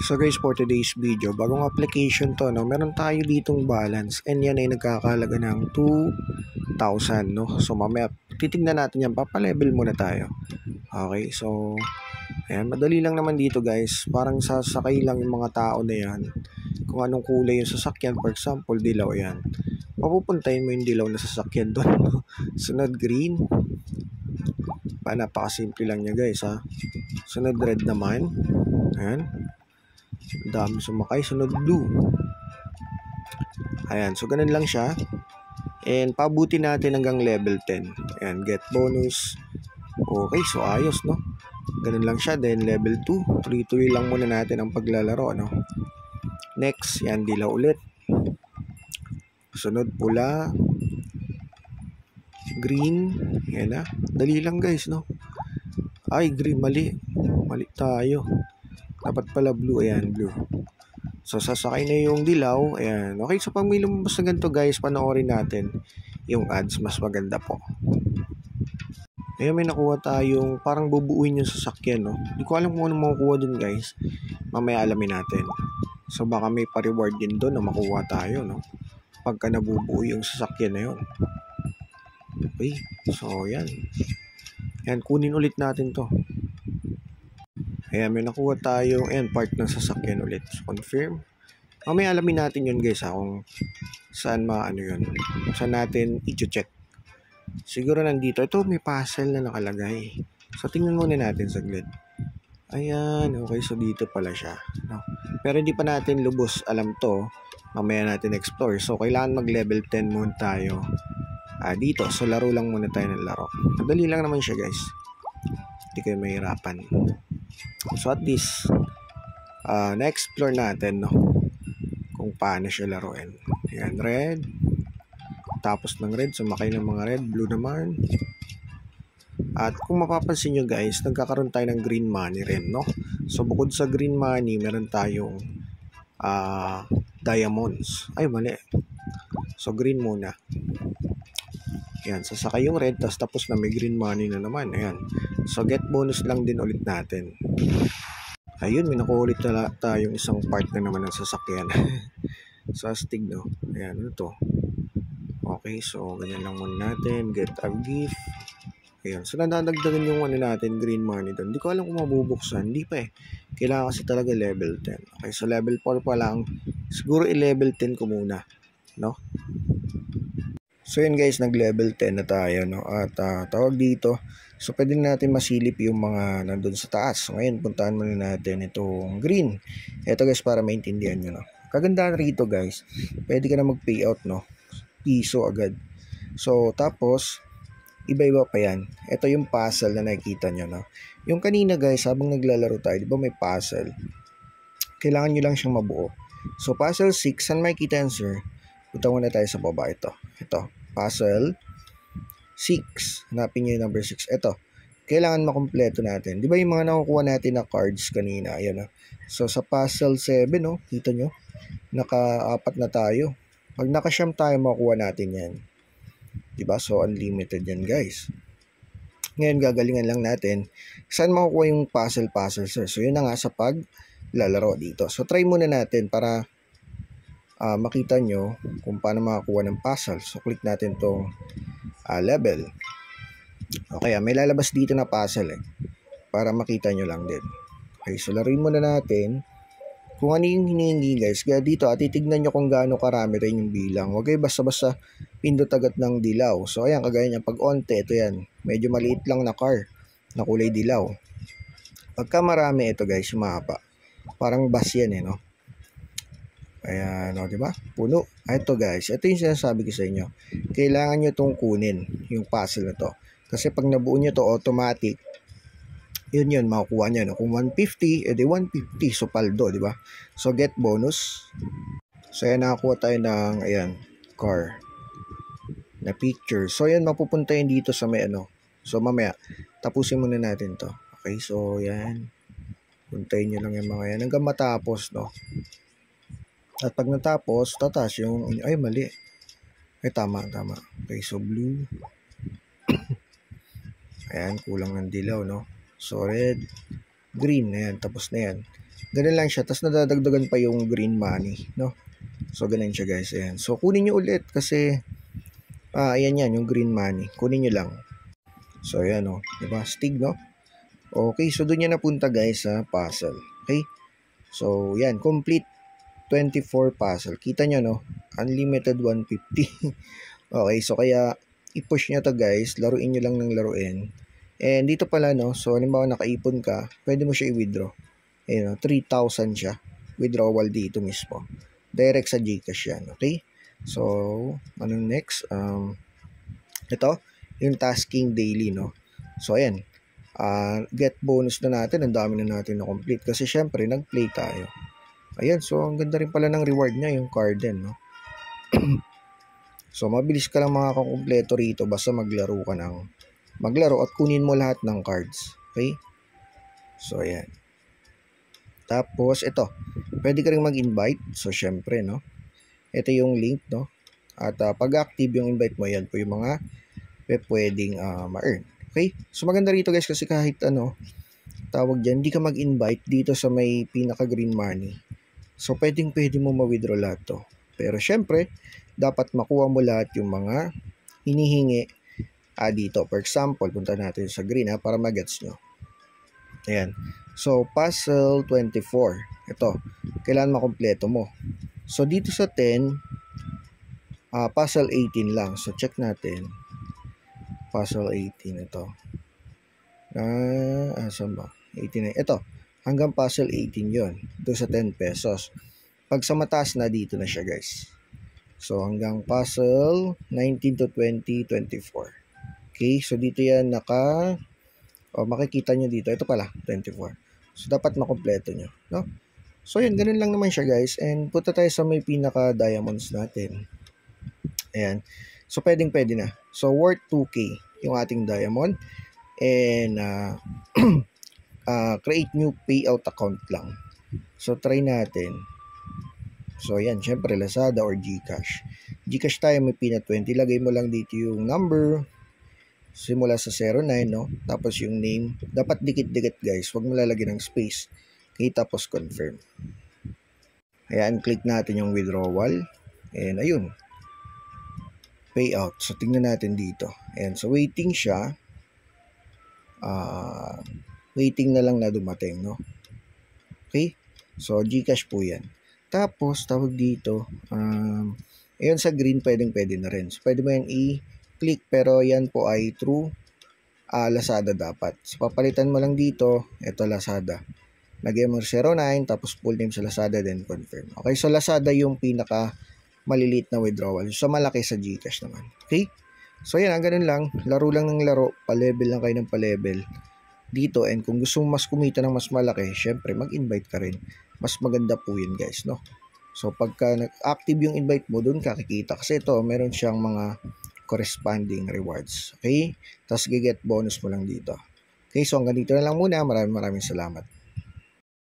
So guys, for today's video, bagong application to, no? Meron tayo ditong balance and yan ay nagkakalaga ng 2,000, no? So mamaya titignan natin yan, papalevel muna tayo. Okay, so ayan, madali lang naman dito guys. Parang sasakay lang yung mga tao na yan. Kung anong kulay yung sasakyan, for example, dilaw yan. Papupuntahin mo yung dilaw na sasakyan doon. Sunod green. Napakasimple lang niya guys ha. Sunod red naman. Ayan. Dami sumakay. Sunod blue. Ayan. So ganun lang siya. And pabuti natin hanggang level 10. Ayan. Get bonus. Okay. So ayos no. Ganun lang siya. Then level 2. Tuloy-tuloy lang muna natin ang paglalaro no. Next. Yan. Dilaw ulit. Sunod pula. Green. Yan na. Dali lang guys no. Ay green. Mali. Mali tayo. Dapat pala blue. Ayan blue. So sasakay na yung dilaw. Ayan. Okay. So pag may lumabas na ganito guys, panoorin natin yung ads. Mas maganda po. Ayan, may nakuha tayong parang bubuuin yung sasakyan no. Hindi ko alam kung ano makukuha dun guys. Mamaya alamin natin. So baka may pa-reward din doon na makuha tayo no. Pagka nabubuo yung sasakyan na yun. Okay. So yan. Yan. Kunin ulit natin to. Ayan, may nakuha tayong part ng sasakyan ulit. So, confirm. Mamaya alamin natin yun guys ha, kung saan yun. Saan natin i-check. Siguro nandito. Ito may puzzle na nakalagay. So tingnan muna natin saglit. Ayan. Okay, so dito pala siya. No? Pero hindi pa natin lubos alam to. Mamaya natin explore. So kailangan mag level 10 muna tayo. Dito. So laro lang muna tayo ng laro. Madali lang naman siya guys. Hindi kayo mahirapan. So at least na-explore natin no, kung paano siya laruin. Ayan, red. Tapos ng red, sumakay ng mga red. Blue naman. At kung mapapansin nyo guys, nagkakaroon tayo ng green money rin no. So bukod sa green money, meron tayong diamonds. Ay mali. So green muna. Ayan, sasakay yung red, tapos na may green money na naman. Ayan. So get bonus lang din ulit natin. Ayun, may nakuha ulit na tayong isang part na naman ng sasakyan. So astig no. Ayan, ano to? Okay, so ganyan lang muna natin. Get a gift. Ayan, so nadadagdagan yung natin, green money doon. Hindi ko alam kung mabubuksan. Hindi pa eh. Kailangan kasi talaga level 10. Okay, so level 4 pa lang. Siguro i-level 10 ko muna. No? So yun guys, nag-level 10 na tayo. No? At tawag dito. So pwede natin masilip yung mga nandun sa taas. So ngayon, puntahan muna natin itong green. Ito guys, para maintindihan nyo. No? Kagandahan rito guys, pwede ka na mag-payout. No? Piso agad. So tapos, iba-iba pa yan. Ito yung puzzle na nakikita nyo. No? Yung kanina guys, habang naglalaro tayo, di ba may puzzle? Kailangan nyo lang siyang mabuo. So puzzle 6, saan makikita yan sir? Punta muna tayo sa baba. Ito. Puzzle 6. Hanapin nyo yung number 6. Ito. Kailangan makumpleto natin. Di ba yung mga nakukuha natin na cards kanina? Ayan no? So sa puzzle 7, no? Kita nyo? Naka-4 na tayo. Pag naka-siyam tayo, makukuha natin yan. Diba? So, unlimited yan, guys. Ngayon, gagalingan lang natin. Saan makukuha yung puzzle, sir? So, yun na nga sa paglalaro dito. So, try muna natin para makita nyo kung paano makakuha ng puzzle. So, click natin tong level. Okay, may lalabas dito na puzzle para makita nyo lang din. Okay, so, laruin muna natin kung ano yung hinihingi guys. Kaya dito titignan nyo kung gaano karami rin yung bilang. Huwag kayo basta-basta pindot agad ng dilaw. So ayan, kagaya niya pag onte, ito yan. Medyo maliit lang na car na kulay dilaw. Pagka marami ito guys, mahaba. Parang bus yan no. Ayan, diba? Puno. Ito guys, ito yung sinasabi ko sa inyo. Kailangan nyo itong kunin, yung puzzle na to. Kasi pag nabuo nyo to automatic, yun, makukuha nyo. No? Kung 150, edi 150. So, paldo, di ba? So, get bonus. So, ayan, nakakuha tayo ng, ayan, car. Na picture. So, ayan, mapupunta yun dito sa may So, mamaya, tapusin muna natin to. Okay, so, ayan. Puntayin nyo lang yung mga yan. Hanggang matapos, no? At pag natapos, tatas yung, ay, mali. Ay, tama. Okay, so, blue. Ayan, kulang ng dilaw, no? So, red, green, ayan, tapos na yan. Ganun lang siya. Tapos nadadagdagan pa yung green money, no? So, ganun siya guys. Ayan. So, kunin nyo ulit kasi, ayan yan, yung green money. Kunin nyo lang. So, ayan o. Diba? Stig, no? Okay, so doon yan napunta guys sa puzzle. Okay? So, yan. Complete 24 puzzle. Kita nyo, no? Unlimited 150. Okay, so kaya i-push nyo to guys. Laruin nyo lang ng laruin. And dito pala, no? So, halimbawa nakaipon ka, pwede mo siya i-withdraw. Ayan, no? 3,000 siya. Withdrawal dito mismo. Direct sa Gcash yan. Okay? So, anong next? Ito, yung tasking daily, no? So, ayan. Get bonus na natin. Ang dami na natin na complete. Kasi, syempre, nag-play tayo. Ayan, so, ang ganda rin pala ng reward niya, yung card din, no? So, mabilis ka lang makakakumpleto rito basta maglaro at kunin mo lahat ng cards. Okay? So, ayan. Tapos, ito. Pwede ka rin mag-invite. So, syempre, no? Ito yung link, no? At pag-active yung invite mo, yan po yung mga pwedeng ma-earn. Okay? So, maganda rito guys kasi kahit tawag dyan, hindi ka mag-invite dito sa may pinaka-green money. So, pwede mo ma-withdraw lahat to. Pero, syempre, dapat makuha mo lahat yung mga hinihingi dito. For example, punta natin sa green para magets nyo. Ayan. So, puzzle 24. Ito. Kailangan makompleto mo. So, dito sa 10, puzzle 18 lang. So, check natin. Puzzle 18. Ito. Saan ba? 18. Ito. Hanggang puzzle 18 yon. Ito sa 10 pesos. Pag sa mataas na, dito na siya guys. So, hanggang puzzle 19 to 20, 24. Okay, so dito yan makikita nyo dito. Ito pala, 24. So, dapat makompleto nyo, no? So, yan, ganun lang naman siya guys. And punta tayo sa may pinaka-diamonds natin. Ayan. So, pwede na. So, worth 2K yung ating diamond. And, create new payout account lang. So, try natin. So, ayan, syempre, Lazada or Gcash. Gcash tayo, may peanut 20. Lagay mo lang dito yung number. Simula sa 09, no? Tapos yung name. Dapat dikit-dikit, guys. Huwag mo lalagyan ng space. Okay, tapos confirm. Ayan, click natin yung withdrawal. And, ayun. Payout. So, tingnan natin dito. Ayan, so, waiting siya. Waiting na lang na dumating, no? Okay? So, Gcash po yan. Tapos, tawag dito, ayun sa green, pwede na rin. So, pwede mo yan i-click, pero yan po ay through Lazada dapat. So, papalitan mo lang dito, ito Lazada. Lagyan mo 09, tapos full name sa Lazada, then confirm. Okay, so Lazada yung pinaka maliliit na withdrawal. So, malaki sa Gcash naman. Okay? So, yan, ganun lang. Laro lang ng laro, pa-level lang kayo ng pa-level dito. And kung gusto mo mas kumita ng mas malaki, syempre, mag-invite ka rin. Mas maganda po yun guys, no? So, pagka active yung invite mo, dun kakikita. Kasi ito, meron siyang mga corresponding rewards. Okay? Tapos, giget bonus mo lang dito. Okay, so hanggang dito na lang muna. Maraming salamat.